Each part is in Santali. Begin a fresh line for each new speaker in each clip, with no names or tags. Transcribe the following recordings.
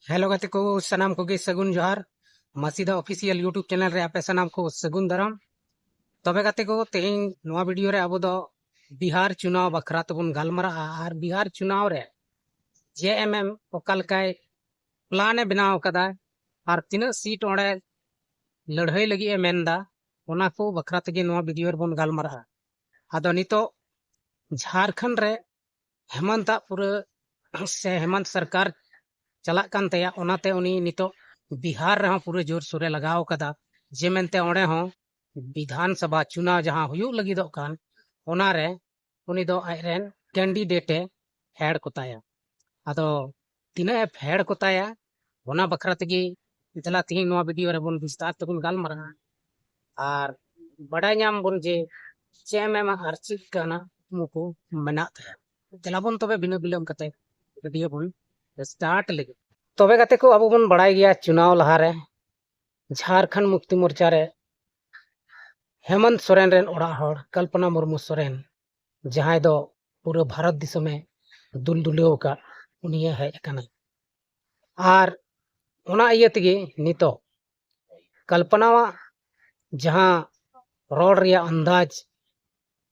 हेलो गाते को सनाम को सगुन जोहार मसीदा ऑफिशियल यूट्यूब चैनल रे आपे सनाम को सगुन दाराम तबे गाते को तेहिं नवा वीडियो रे अब दो बिहार चुनाव बखरा तबन गालमरा आर बिहार चुनाव रे जेएमएम ओकालकाय प्लान बनाव कदा आर तीना सीट ओडे लड़ाई लगी ए मेनदा ओना को बखरा तगे नवा वीडियो रे बन गालमरा आदो नितो झारखंड रे हेमंत पूरा से हेमंत सरकार चला कान तया ओनाते उनी नितो बिहार रे पूरे जोर सोरे लगाव कदा जे मेनते ओडे हो विधानसभा चुनाव जहां हुयु लगिदो कान ओना रे उनी दो आइरेन कैंडिडेट हेड कोताया आदो तिना हेड कोताया ओना बखरा तगी जला तिहिं नोआ वीडियो रे बन विस्तार तबन गालमरा आर बड़ाय नाम बन जे जेएमएम आरचिक काना मुको मेना तया जला बन तबे बिना बिलम कते वीडियो बन स्टार्ट लगे तबे गाते को अब बन बड़ाई गया चुनाव लहारे झारखंड मुक्ति मोर्चा रे हेमंत सोरेन रेन ओड़ा हड़ कल्पना मुर्मू सोरेन जहां दो पूरा भारत दिसम में दुलदुलियो का उनिये है कना आर ओना इये तगे नितो कल्पना जहां रोड रिया अंदाज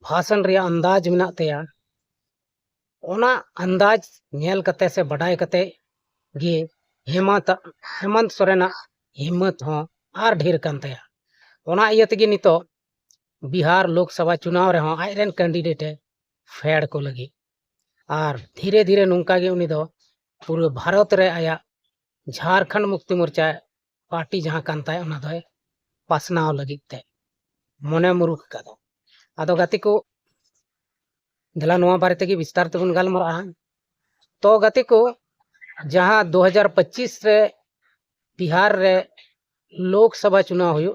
भाषण रिया अंदाज मिना तया ओना अंदाज नेल कते से बड़ाई कते गे हेमंत सोरेना हिम्मत हो आर ढेर कान तया ओना इये तगे नितो बिहार लोकसभा चुनाव रे हो आइरेन कैंडिडेट फेड को लगी आर धीरे धीरे नुंका गे उनी दो पूरे भारत रे आया झारखंड मुक्ति मोर्चा पार्टी जहां कान ताय ओना दो पासनाव लगी ते मने मुरुख कदा आदो गाती को दला नोआ बारे तगे विस्तार तबन गालमरा तो गाती को जहां 2025 रे बिहार रे लोकसभा चुनाव हुयो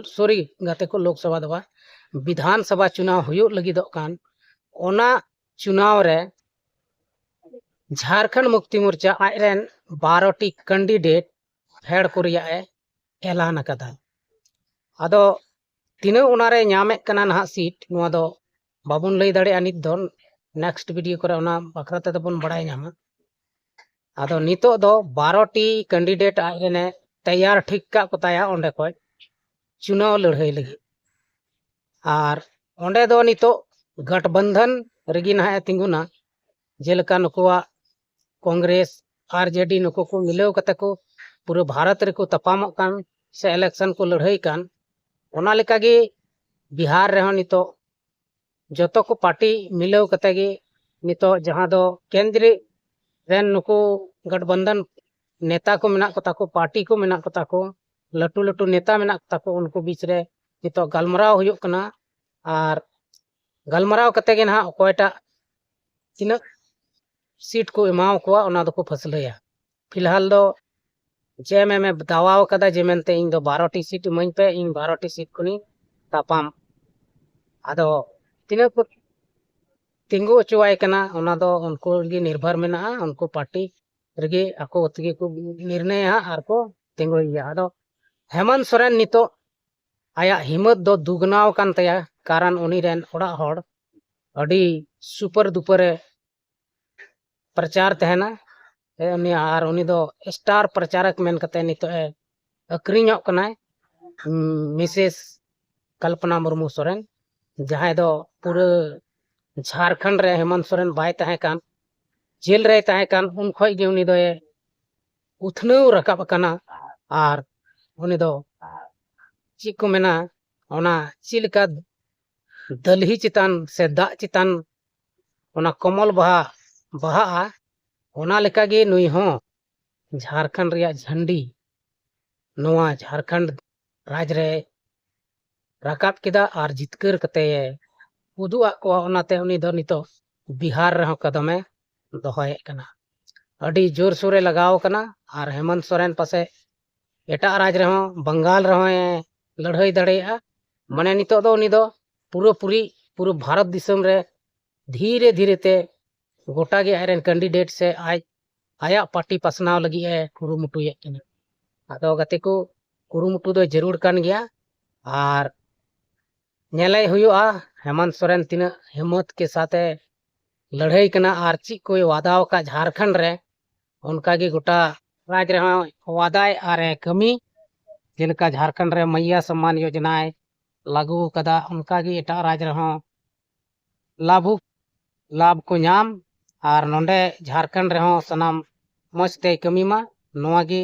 सॉरी गाते को लोकसभा दबा विधानसभा चुनाव हुयो लगिदो कान ओना चुनाव रे झारखंड मुक्ति मोर्चा आइरेन 12टी कैंडिडेट फेड को रिया ऐलान कदा आदो तीना ओना रे नामे कना ना सीट नोआ दो बाबुन लई दाड़े नित दो नेक्स्ट वीडियो करे ओना बखरा ते बन बड़ाय नामा आदो नितो दो 12टी कैंडिडेट आइरेने तैयार ठीक का कोताया ओंडे कोय चुनाव लड़ाई लगी आर ओंडे दो नितो गठबंधन रगी ना तिंगुना जेलका नुकुआ कांग्रेस आरजेडी नुको को मिलेव कते को पूरे भारत रे को तपामो कान से इलेक्शन को लड़ाई कान ओना लेका गे बिहार रे नितो जतो को पार्टी मिलेव कते गे नितो जहां दो केंद्र रेन नुको गठबंधन नेता को मेना को ताको पार्टी को मेना को ताको लटू लटू नेता मेना को ताको उनको बीच रे नितो गलमराव हुयो कना आर गलमराव कते गे ना कोयटा तिना सीट को एमाव को ओना दो को फसलया फिलहाल दो जेएमएम में दावाव कदा जे मेनते इन दो 12टी सीट इमाኝ पे इन 12टी सीट को नी तापाम आदो तिना को तिंगु चुवाय कना ओना दो उनको गे निर्भर मेना उनको पार्टी रगे आको तगे को निर्णय आर को तिंगुया आदो हेमंत सोरेन नितो आया हिम्मत दो दुगनाव कान तया कारण उनी रेन ओड़ा हड़ अडी सुपर दुपर प्रचार तहना उनी आर उनी दो स्टार प्रचारक मेन कते नितो अक्रिञो कनाय मिसेस कल्पना मुर्मू सोरेन जहां दो पूरे झारखंड रे हेमंत सोरेन बाय तहे कान जेल रे तहे कान उन खोय गे उनी दो उथनव रकाब कना आर उनी दो ची को मेना ओना चिलका दलही चितान से दा चितान ओना कमल बहा ओना लेका गे नुई हो झारखंड रिया झंडी नोआ झारखंड राज रे राकाब किदा आर जितकर कते उदुआ को ओनाते उनी दो नितो बिहार रे कदमे दोहय कना अडी जोर सोरे लगाव कना आर हेमंत सोरेन पासे एटा राज रे बंगाल रे लड़ाई दाड़ेया माने नितो दो उनी दो पूरे भारत दिसम रे धीरे धीरे ते गोटा गे आयरन कैंडिडेट से आया पार्टी पासनाव लगी कुरुमुटु ये कना आदो गाते को कुरुमुटु दो जरूर कान गया आर नेले हुआ हेमंत सोरेन तीना हिम्मत के साथ लड़ाई कना आर ची कोई वादाव का झारखंड रे उनका गे गोटा राज रहे वादाय और कमी जेलका झारखंड रे मैया सम्मान योजना लागू कदा उनका गी एटा राज रहे लाभ को नाम और नोंडे झारखंड रे सनाम मजते कमी मा नोआ गी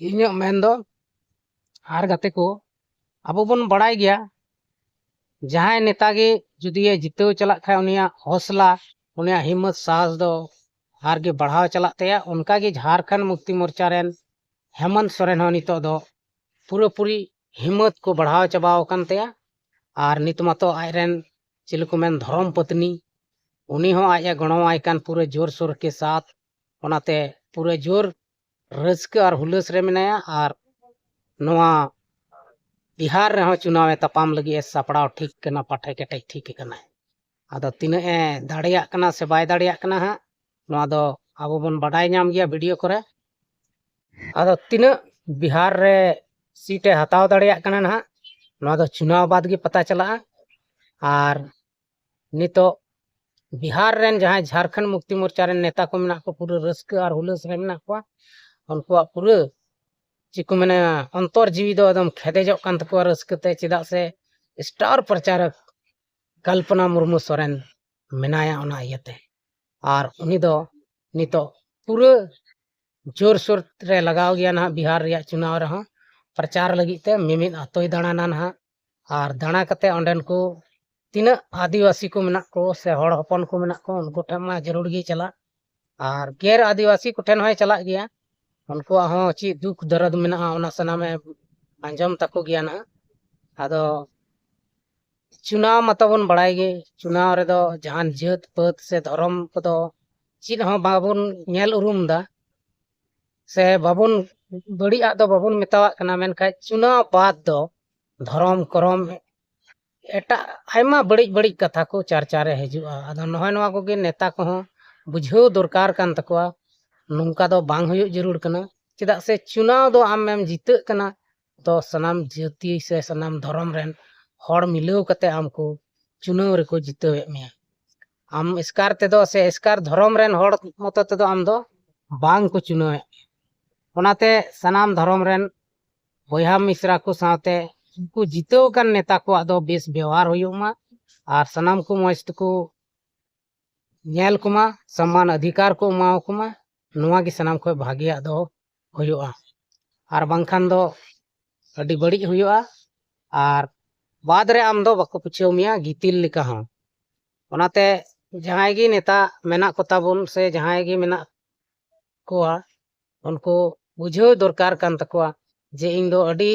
इᱧᱟᱹᱜ मेनदो आर गाते को अब बन बड़ाई गया जहां नेता गे जुदी जितव चला खा उनिया हौसला उनिया हिम्मत साहस दो आर गे बढ़ाव चला तया उनका गे झारखंड मुक्ति मोर्चा रेन हेमंत सोरेन हो नितो दो पूरी हिम्मत को बढ़ाव चबाव कान तया और नित मतो आयरन चिलको मेन धर्म पत्नी उनी हो आया गणवाय कान पूरे जोर शोर के साथ ओनाते पूरे जोर रस्क और हुलस रे मेनाया और नोआ बिहार रे चुनाव तपाम लगी सापड़ाव ठीक कना पाठे केटे ठीक कना आदो तिना दाड़िया कना से बाय दाड़िया कना हा नोआ दो आबो बन बाडाय नाम गया वीडियो करे आदो तिना बिहार रे सीटे हताव दाड़िया कना ना नोआ दो चुनाव बाद गे पता चला और नितो बिहार रेन जहां झारखंड मुक्ति मोर्चा रेन नेता को मेना को पूरे रस्क और हुलस रे मेना को उनको पूरे चिको मैंने अंतर जीवी दो एकदम खेदेजो कान तको रस्कते चिदा से स्टार प्रचारक कल्पना मुर्मू सोरेन मेनाया ओना इयते और उनी दो नितो पूरे जोर शोर रे लगाव गया ना बिहार रिया चुनाव रहा प्रचार लगिते मिमिद अतोय दाणाना ना और दाणा कते ओंडेन को तीना आदिवासी को मेना को से हड़ हपन को मेना को उनको ठमा जरूर गी चला और गैर आदिवासी को ठेन होय चला गया उनको हाँ ची दुख दर्द में ना सनामे अंजम तको गया ना आदो चुनाव मतबन बड़ाई गे चुनाव रे दो जहान जात पत से धर्म को दो चीज हाँ बाबुन नेल उरुम दा से बाबुन बड़ी आ दो बाबुन मेतावा कना मेनखा चुनाव बाद दो धर्म करम एटा आयमा बड़ी कथा को चर्चा रे हजुआ आदो नहय नवा को गे नेता को बुझाव दरकार कान तकवा नौका दो बांग हुई जरूर कना चिदा से चुनाव दो आम जीत कना तो सनाम जाति से सनाम धर्म रेन हड़ मिलाव कते आमको चुनाव रे को जितवे में आम स्कार ते दो से स्कार धर्म रेन हड़ मत ते दो आम दो बांग को चुनाव ओनाते सनाम धर्म रेन बया मिश्रा को साथे को जितव कान नेता को दो बेस व्यवहार हुयुमा और सनाम को मस्त को नेल कुमा सम्मान अधिकार को माव कुमा नोआ की सनाम को भागिया दो हुयुआ और बांखान दो अडी बड़ी हुयुआ और बाद रे आम दो बको पुछेव मिया गितिल लिका हूं ओनाते जहां गी नेता मेना को ताबुन से जहां गी मेना कोआ उनको बुझाव दरकार कान तकवा जे इन दो अडी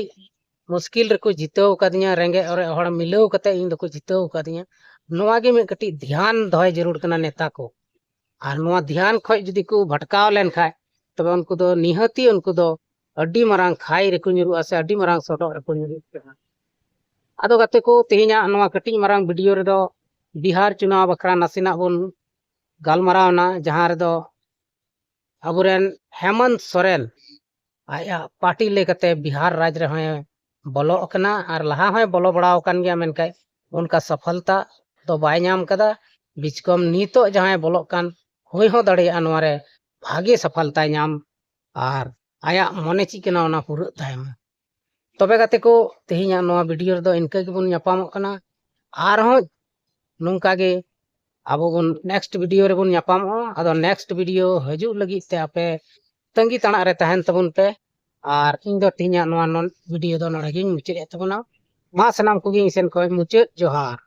मुश्किल रे को जितव कदिया रेंगे और हड़ मिलाव कते इन दो को जितव कदिया नोआ गे में कटी ध्यान दोय जरूर कना नेता को और नोआ ध्यान खoj जुदी को भटकाव लेन खाय तबे उनको दो निहती उनको दो अड्डी मरांग खाई रे को nyuruआ से अड्डी मरांग सोटो रे को nyuruआ आदो गाते को तेहिना नोआ कटी मरांग वीडियो रे दो बिहार चुनाव बखरा नसीना बन गालमारावना जहां रे दो अबुरेन हेमंत सोरेन आया पार्टी लेकते बिहार राज्य रे होय बोलो कना और लहा होय बोलो बड़ाव कान गया मेनकाय उनका सफलता तो बाय नाम कदा बिचकम नीतो जहां बोलो कान होय हो दड़े अनवारे भागे सफलता नाम और आया मने चिकना ओना पुरु तायम तबे गाते को तेहिना नोआ वीडियो दो इनका गेबुन ᱧᱟᱯᱟᱢᱚᱜ कना आर हो नुंका गे आबो बुन नेक्स्ट वीडियो रे बुन ᱧᱟᱯᱟᱢᱚᱜᱼᱟ आदो नेक्स्ट वीडियो हजू लगी ते आपे तंगी ताना रे तहन तबुन पे और इन दो तेहिना नोआ वीडियो दो नडे गिन मुचाद तबना मा सनाम को गिन सेन को मुचाद जोहार।